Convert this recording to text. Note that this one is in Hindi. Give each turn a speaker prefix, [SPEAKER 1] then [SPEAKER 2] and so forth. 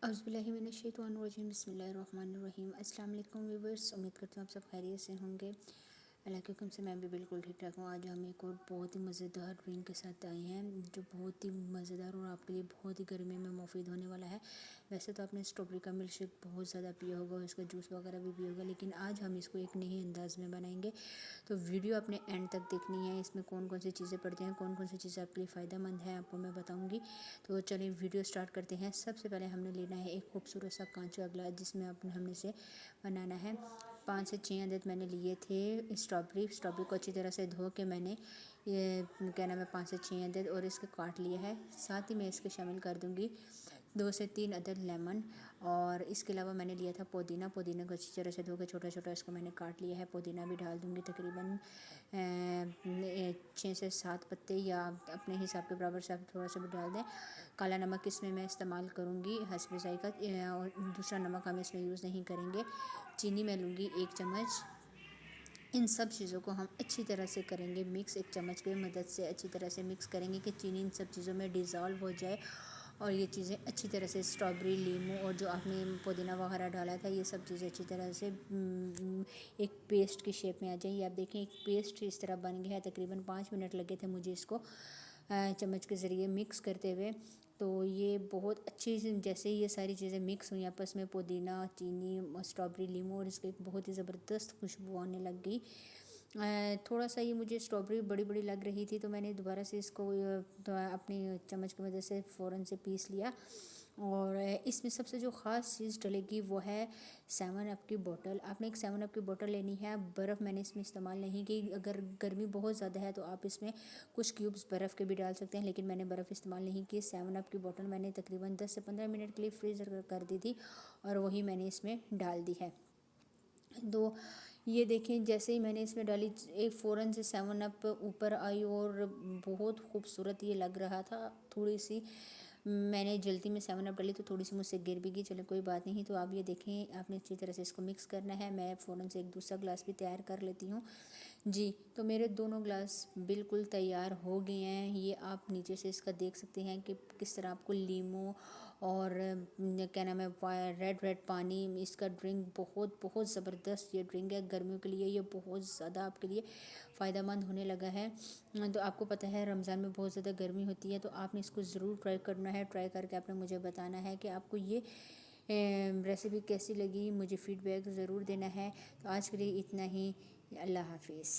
[SPEAKER 1] औज़ुबिल्लाहिमिनश्शैतानिर्रजीम बिस्मिल्लाहिर्रहमानिर्रहीम। अस्सलाम वालेकुम व्यूअर्स, उम्मीद करती हूँ आप सब खैरियत से होंगे। अल्लाह के हुक्म से मैं भी बिल्कुल ठीक ठाक हूँ। आज हम एक और बहुत ही मज़ेदार ड्रिंक के साथ आए हैं जो बहुत ही मज़ेदार और आपके लिए बहुत ही गर्मी में मुफीद होने वाला है। वैसे तो आपने स्ट्रॉबेरी का मिल्क शेक बहुत ज़्यादा पिया होगा और इसका जूस वगैरह भी पिया होगा, लेकिन आज हम इसको एक नए अंदाज में बनाएंगे। तो वीडियो अपने एंड तक देखनी है। इसमें कौन कौन सी चीज़ें पड़ती हैं, कौन कौन सी चीज़ें आपके लिए फ़ायदेमंद है, आपको मैं बताऊँगी। तो चलिए वीडियो स्टार्ट करते हैं। सबसे पहले हमने लेना है एक खूबसूरत सा कांच का गिलास, जिसमें हमने से बनाना है 5 से 6 अदद मैंने लिए थे स्ट्रॉबेरी को अच्छी तरह से धो के मैंने ये क्या नाम है 5 से 6 अदद और इसके काट लिया है। साथ ही मैं इसके शामिल कर दूंगी 2 से 3 अदद लेमन, और इसके अलावा मैंने लिया था पुदीना को अच्छी तरह से धो के छोटा छोटा इसको मैंने काट लिया है। पुदीना भी डाल दूंगी तकरीबन 6 से 7 पत्ते, या अपने हिसाब के बराबर से आप थोड़ा सा भी डाल दें। काला नमक इसमें मैं इस्तेमाल करूँगी हस्ब ज़ायक़ा, और दूसरा नमक हम इसमें यूज़ नहीं करेंगे। चीनी मैं लूँगी 1 चम्मच। इन सब चीज़ों को हम अच्छी तरह से करेंगे मिक्स, एक चम्मच की मदद से अच्छी तरह से मिक्स करेंगे कि चीनी इन सब चीज़ों में डिज़ोल्व हो जाए और ये चीज़ें अच्छी तरह से स्ट्रॉबेरी, लीमू और जो आपने पुदीना वगैरह डाला था, ये सब चीज़ें अच्छी तरह से एक पेस्ट की शेप में आ जाए। ये आप देखें एक पेस्ट इस तरह बन गया है। तकरीबन 5 मिनट लगे थे मुझे इसको चम्मच के ज़रिए मिक्स करते हुए। तो ये बहुत अच्छी जैसे ये सारी चीज़ें मिक्स हुई आपस में, पुदीना, चीनी, स्ट्रॉबेरी, लीमू, और इसकी एक बहुत ही ज़बरदस्त खुशबू आने लग गई। थोड़ा सा ये मुझे स्ट्रॉबेरी बड़ी बड़ी लग रही थी, तो मैंने दोबारा से इसको तो अपनी चम्मच की मदद से फ़ौरन से पीस लिया। और इसमें सबसे जो ख़ास चीज़ डलेगी वो है 7 अप की बोतल। आपने एक 7 अप की बोतल लेनी है। बर्फ़ मैंने इसमें इस्तेमाल नहीं की। अगर गर्मी बहुत ज़्यादा है तो आप इसमें कुछ क्यूब्स बर्फ़ के भी डाल सकते हैं, लेकिन मैंने बर्फ़ इस्तेमाल नहीं की। 7 अप की बोतल मैंने तकरीबन 10 से 15 मिनट के लिए फ्रीज़र कर दी थी और वही मैंने इसमें डाल दी है। तो ये देखें जैसे ही मैंने इसमें डाली एक फ़ौरन से 7 अप ऊपर आई और बहुत खूबसूरत ये लग रहा था। थोड़ी सी मैंने जल्दी में 7 अप डाली तो थोड़ी सी मुझसे गिर भी गई, चलो कोई बात नहीं। तो आप ये देखें आपने अच्छी तरह से इसको मिक्स करना है। मैं फ़ौरन से एक दूसरा गिलास भी तैयार कर लेती हूँ जी। तो मेरे दोनों ग्लास बिल्कुल तैयार हो गए हैं। ये आप नीचे से इसका देख सकते हैं कि किस तरह आपको लीमू और क्या नाम है रेड पानी, इसका ड्रिंक बहुत बहुत ज़बरदस्त ये ड्रिंक है। गर्मियों के लिए ये बहुत ज़्यादा आपके लिए फ़ायदेमंद होने लगा है। तो आपको पता है रमज़ान में बहुत ज़्यादा गर्मी होती है, तो आपने इसको ज़रूर ट्राई करना है। ट्राई करके आपने मुझे बताना है कि आपको ये रेसिपी कैसी लगी, मुझे फ़ीडबैक ज़रूर देना है। तो आज के लिए इतना ही। अल्लाह हाफिज़।